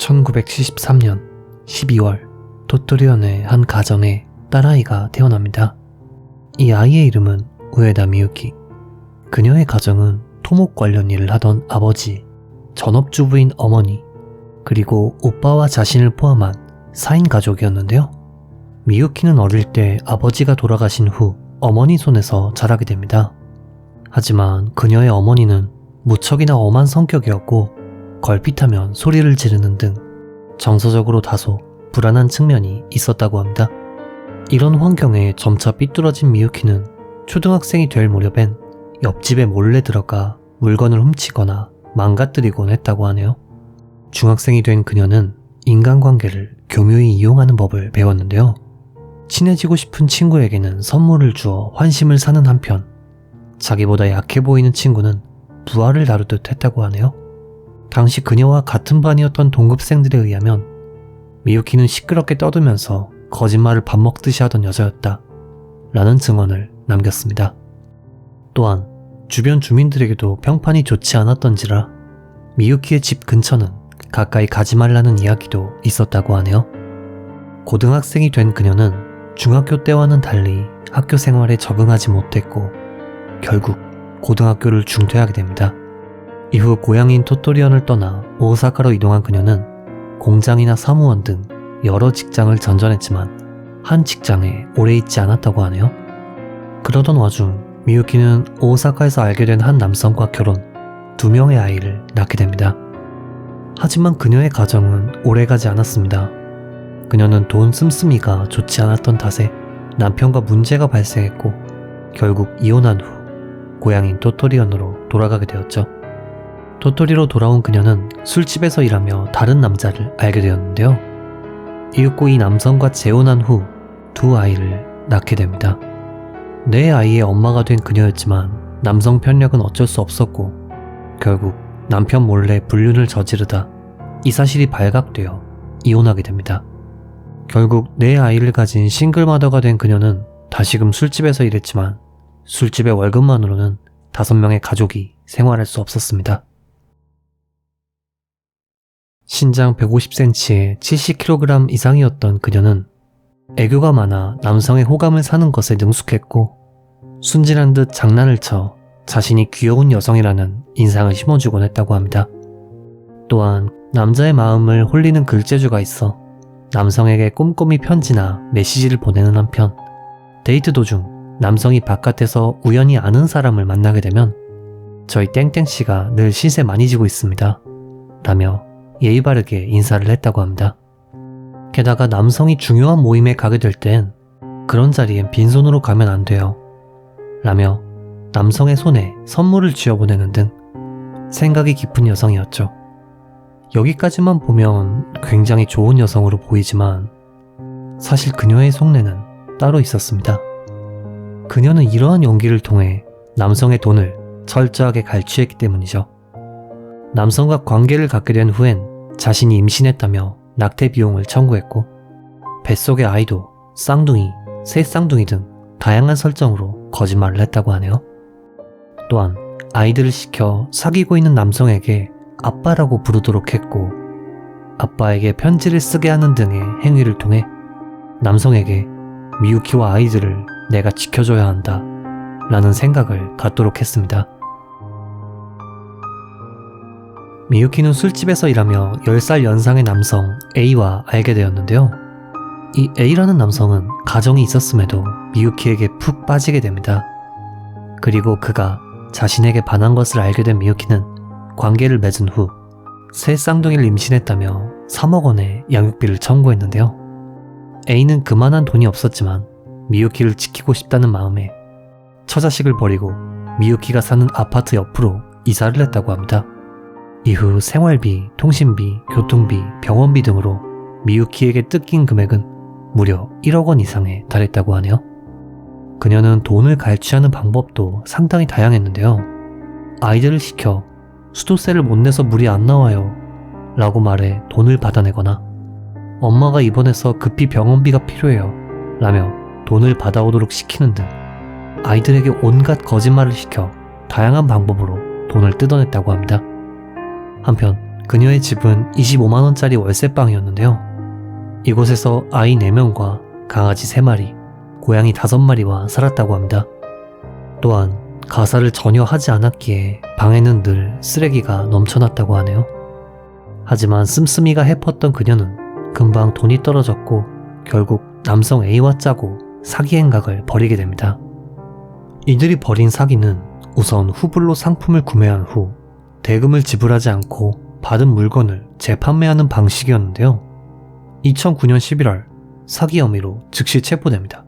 1973년 12월 토토리현의 한 가정에 딸아이가 태어납니다. 이 아이의 이름은 우에다 미유키. 그녀의 가정은 토목 관련 일을 하던 아버지, 전업주부인 어머니, 그리고 오빠와 자신을 포함한 4인 가족이었는데요. 미유키는 어릴 때 아버지가 돌아가신 후 어머니 손에서 자라게 됩니다. 하지만 그녀의 어머니는 무척이나 엄한 성격이었고 걸핏하면 소리를 지르는 등 정서적으로 다소 불안한 측면이 있었다고 합니다. 이런 환경에 점차 삐뚤어진 미유키는 초등학생이 될 무렵엔 옆집에 몰래 들어가 물건을 훔치거나 망가뜨리곤 했다고 하네요. 중학생이 된 그녀는 인간관계를 교묘히 이용하는 법을 배웠는데요. 친해지고 싶은 친구에게는 선물을 주어 환심을 사는 한편 자기보다 약해 보이는 친구는 부하를 다루듯 했다고 하네요. 당시 그녀와 같은 반이었던 동급생들에 의하면 미유키는 시끄럽게 떠들면서 거짓말을 밥 먹듯이 하던 여자였다 라는 증언을 남겼습니다. 또한 주변 주민들에게도 평판이 좋지 않았던지라 미유키의 집 근처는 가까이 가지 말라는 이야기도 있었다고 하네요. 고등학생이 된 그녀는 중학교 때와는 달리 학교 생활에 적응하지 못했고 결국 고등학교를 중퇴하게 됩니다. 이후 고향인 토토리현을 떠나 오사카로 이동한 그녀는 공장이나 사무원 등 여러 직장을 전전했지만 한 직장에 오래 있지 않았다고 하네요. 그러던 와중 미유키는 오사카에서 알게 된 한 남성과 결혼, 2명의 아이를 낳게 됩니다. 하지만 그녀의 가정은 오래가지 않았습니다. 그녀는 돈 씀씀이가 좋지 않았던 탓에 남편과 문제가 발생했고 결국 이혼한 후 고향인 토토리현으로 돌아가게 되었죠. 토토리로 돌아온 그녀는 술집에서 일하며 다른 남자를 알게 되었는데요. 이윽고 이 남성과 재혼한 후 2 아이를 낳게 됩니다. 4 아이의 엄마가 된 그녀였지만 남성 편력은 어쩔 수 없었고 결국 남편 몰래 불륜을 저지르다 이 사실이 발각되어 이혼하게 됩니다. 결국 4 아이를 가진 싱글마더가 된 그녀는 다시금 술집에서 일했지만 술집의 월급만으로는 5명의 가족이 생활할 수 없었습니다. 신장 150cm에 70kg 이상이었던 그녀는 애교가 많아 남성의 호감을 사는 것에 능숙했고 순진한 듯 장난을 쳐 자신이 귀여운 여성이라는 인상을 심어주곤 했다고 합니다. 또한 남자의 마음을 홀리는 글재주가 있어 남성에게 꼼꼼히 편지나 메시지를 보내는 한편 데이트 도중 남성이 바깥에서 우연히 아는 사람을 만나게 되면 저희 땡땡씨가 늘 신세 많이 지고 있습니다 라며 예의 바르게 인사를 했다고 합니다. 게다가 남성이 중요한 모임에 가게 될 땐 그런 자리엔 빈손으로 가면 안 돼요 라며 남성의 손에 선물을 쥐어보내는 등 생각이 깊은 여성이었죠. 여기까지만 보면 굉장히 좋은 여성으로 보이지만 사실 그녀의 속내는 따로 있었습니다. 그녀는 이러한 용기를 통해 남성의 돈을 철저하게 갈취했기 때문이죠. 남성과 관계를 갖게 된 후엔 자신이 임신했다며 낙태 비용을 청구했고 뱃속의 아이도 쌍둥이, 새 쌍둥이 등 다양한 설정으로 거짓말을 했다고 하네요. 또한 아이들을 시켜 사귀고 있는 남성에게 아빠라고 부르도록 했고 아빠에게 편지를 쓰게 하는 등의 행위를 통해 남성에게 미유키와 아이들을 내가 지켜줘야 한다 라는 생각을 갖도록 했습니다. 미유키는 술집에서 일하며 10살 연상의 남성 A와 알게 되었는데요. 이 A라는 남성은 가정이 있었음에도 미유키에게 푹 빠지게 됩니다. 그리고 그가 자신에게 반한 것을 알게 된 미유키는 관계를 맺은 후 새 쌍둥이를 임신했다며 3억 원의 양육비를 청구했는데요. A는 그만한 돈이 없었지만 미유키를 지키고 싶다는 마음에 처자식을 버리고 미유키가 사는 아파트 옆으로 이사를 했다고 합니다. 이후 생활비, 통신비, 교통비, 병원비 등으로 미유키에게 뜯긴 금액은 무려 1억 원 이상에 달했다고 하네요. 그녀는 돈을 갈취하는 방법도 상당히 다양했는데요. 아이들을 시켜 수도세를 못 내서 물이 안 나와요 라고 말해 돈을 받아내거나 엄마가 입원해서 급히 병원비가 필요해요 라며 돈을 받아오도록 시키는 등 아이들에게 온갖 거짓말을 시켜 다양한 방법으로 돈을 뜯어냈다고 합니다. 한편 그녀의 집은 25만원짜리 월세방이었는데요. 이곳에서 아이 4명과 강아지 3마리, 고양이 5마리와 살았다고 합니다. 또한 가사를 전혀 하지 않았기에 방에는 늘 쓰레기가 넘쳐났다고 하네요. 하지만 씀씀이가 해펐던 그녀는 금방 돈이 떨어졌고 결국 남성 A와 짜고 사기 행각을 벌이게 됩니다. 이들이 벌인 사기는 우선 후불로 상품을 구매한 후 대금을 지불하지 않고 받은 물건을 재판매하는 방식이었는데요. 2009년 11월 사기 혐의로 즉시 체포됩니다.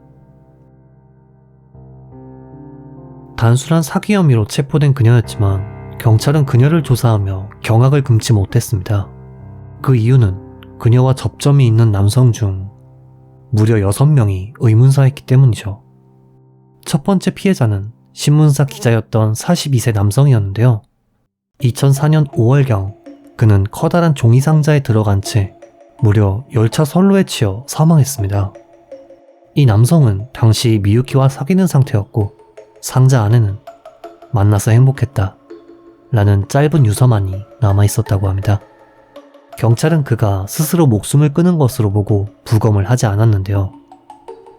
단순한 사기 혐의로 체포된 그녀였지만 경찰은 그녀를 조사하며 경악을 금치 못했습니다. 그 이유는 그녀와 접점이 있는 남성 중 무려 6명이 의문사였기 때문이죠. 첫 번째 피해자는 신문사 기자였던 42세 남성이었는데요. 2004년 5월경 그는 커다란 종이 상자에 들어간 채 무려 열차 선로에 치여 사망했습니다. 이 남성은 당시 미유키와 사귀는 상태였고 상자 안에는 만나서 행복했다 라는 짧은 유서만이 남아있었다고 합니다. 경찰은 그가 스스로 목숨을 끊은 것으로 보고 부검을 하지 않았는데요.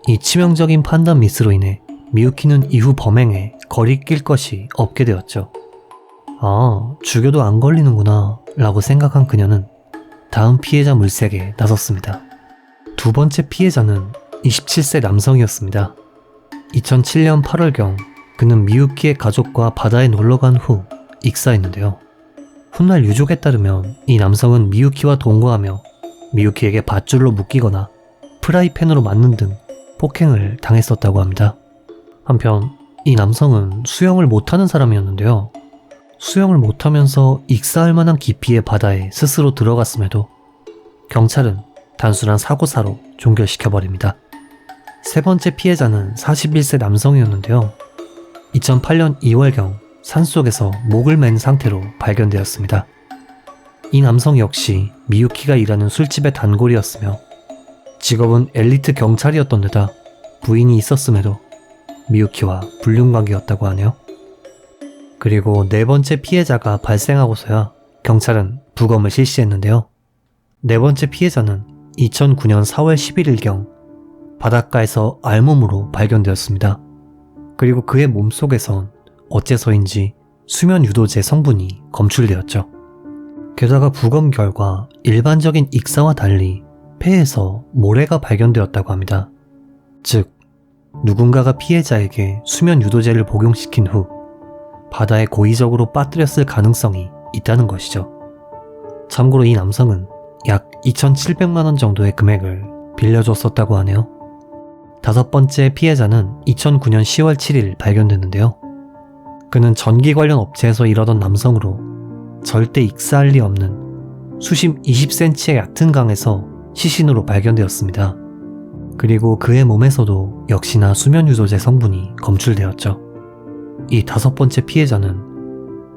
이 치명적인 판단 미스로 인해 미유키는 이후 범행에 거리낄 것이 없게 되었죠. 아, 죽여도 안 걸리는구나 라고 생각한 그녀는 다음 피해자 물색에 나섰습니다. 두 번째 피해자는 27세 남성이었습니다. 2007년 8월경 그는 미유키의 가족과 바다에 놀러간 후 익사했는데요. 훗날 유족에 따르면 이 남성은 미유키와 동거하며 미유키에게 밧줄로 묶이거나 프라이팬으로 맞는 등 폭행을 당했었다고 합니다. 한편 이 남성은 수영을 못하는 사람이었는데요. 수영을 못하면서 익사할 만한 깊이의 바다에 스스로 들어갔음에도 경찰은 단순한 사고사로 종결시켜버립니다. 세 번째 피해자는 41세 남성이었는데요. 2008년 2월경 산속에서 목을 맨 상태로 발견되었습니다. 이 남성 역시 미유키가 일하는 술집의 단골이었으며 직업은 엘리트 경찰이었던 데다 부인이 있었음에도 미유키와 불륜관계였다고 하네요. 그리고 네 번째 피해자가 발생하고서야 경찰은 부검을 실시했는데요. 네 번째 피해자는 2009년 4월 11일경 바닷가에서 알몸으로 발견되었습니다. 그리고 그의 몸속에선 어째서인지 수면 유도제 성분이 검출되었죠. 게다가 부검 결과 일반적인 익사와 달리 폐에서 모래가 발견되었다고 합니다. 즉, 누군가가 피해자에게 수면 유도제를 복용시킨 후 바다에 고의적으로 빠뜨렸을 가능성이 있다는 것이죠. 참고로 이 남성은 약 2,700만원 정도의 금액을 빌려줬었다고 하네요. 다섯 번째 피해자는 2009년 10월 7일 발견됐는데요. 그는 전기 관련 업체에서 일하던 남성으로 절대 익사할 리 없는 수심 20cm의 얕은 강에서 시신으로 발견되었습니다. 그리고 그의 몸에서도 역시나 수면유도제 성분이 검출되었죠. 이 다섯 번째 피해자는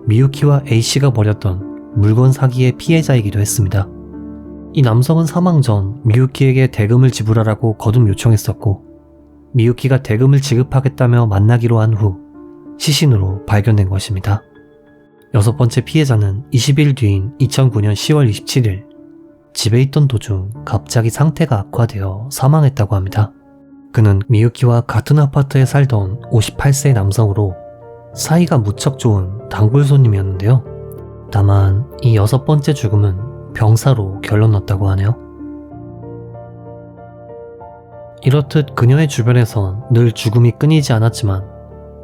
미유키와 A씨가 벌였던 물건 사기의 피해자이기도 했습니다. 이 남성은 사망 전 미유키에게 대금을 지불하라고 거듭 요청했었고 미유키가 대금을 지급하겠다며 만나기로 한 후 시신으로 발견된 것입니다. 여섯 번째 피해자는 20일 뒤인 2009년 10월 27일 집에 있던 도중 갑자기 상태가 악화되어 사망했다고 합니다. 그는 미유키와 같은 아파트에 살던 58세 남성으로 사이가 무척 좋은 단골 손님이었는데요. 다만 이 여섯 번째 죽음은 병사로 결론났다고 하네요. 이렇듯 그녀의 주변에선 늘 죽음이 끊이지 않았지만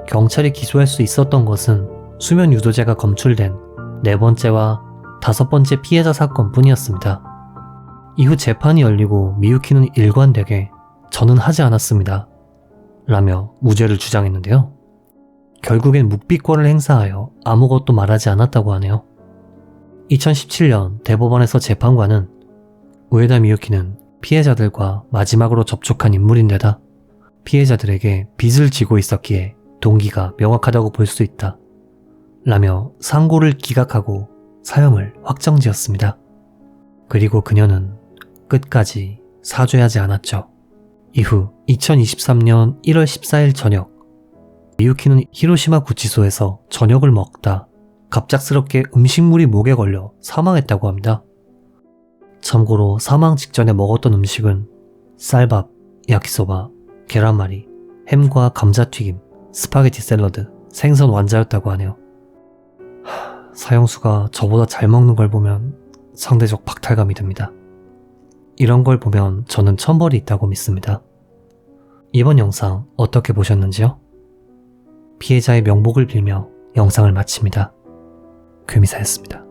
경찰이 기소할 수 있었던 것은 수면 유도제가 검출된 네 번째와 다섯 번째 피해자 사건뿐이었습니다. 이후 재판이 열리고 미유키는 일관되게 저는 하지 않았습니다 라며 무죄를 주장했는데요. 결국엔 묵비권을 행사하여 아무것도 말하지 않았다고 하네요. 2017년 대법원에서 재판관은 우에다 미유키는 피해자들과 마지막으로 접촉한 인물인데다 피해자들에게 빚을 지고 있었기에 동기가 명확하다고 볼 수 있다 라며 상고를 기각하고 사형을 확정지었습니다. 그리고 그녀는 끝까지 사죄하지 않았죠. 이후 2023년 1월 14일 저녁 미유키는 히로시마 구치소에서 저녁을 먹다 갑작스럽게 음식물이 목에 걸려 사망했다고 합니다. 참고로 사망 직전에 먹었던 음식은 쌀밥, 야키소바, 계란말이, 햄과 감자튀김, 스파게티 샐러드, 생선 완자였다고 하네요. 사형수가 저보다 잘 먹는 걸 보면 상대적 박탈감이 듭니다. 이런 걸 보면 저는 천벌이 있다고 믿습니다. 이번 영상 어떻게 보셨는지요? 피해자의 명복을 빌며 영상을 마칩니다. 금이사였습니다.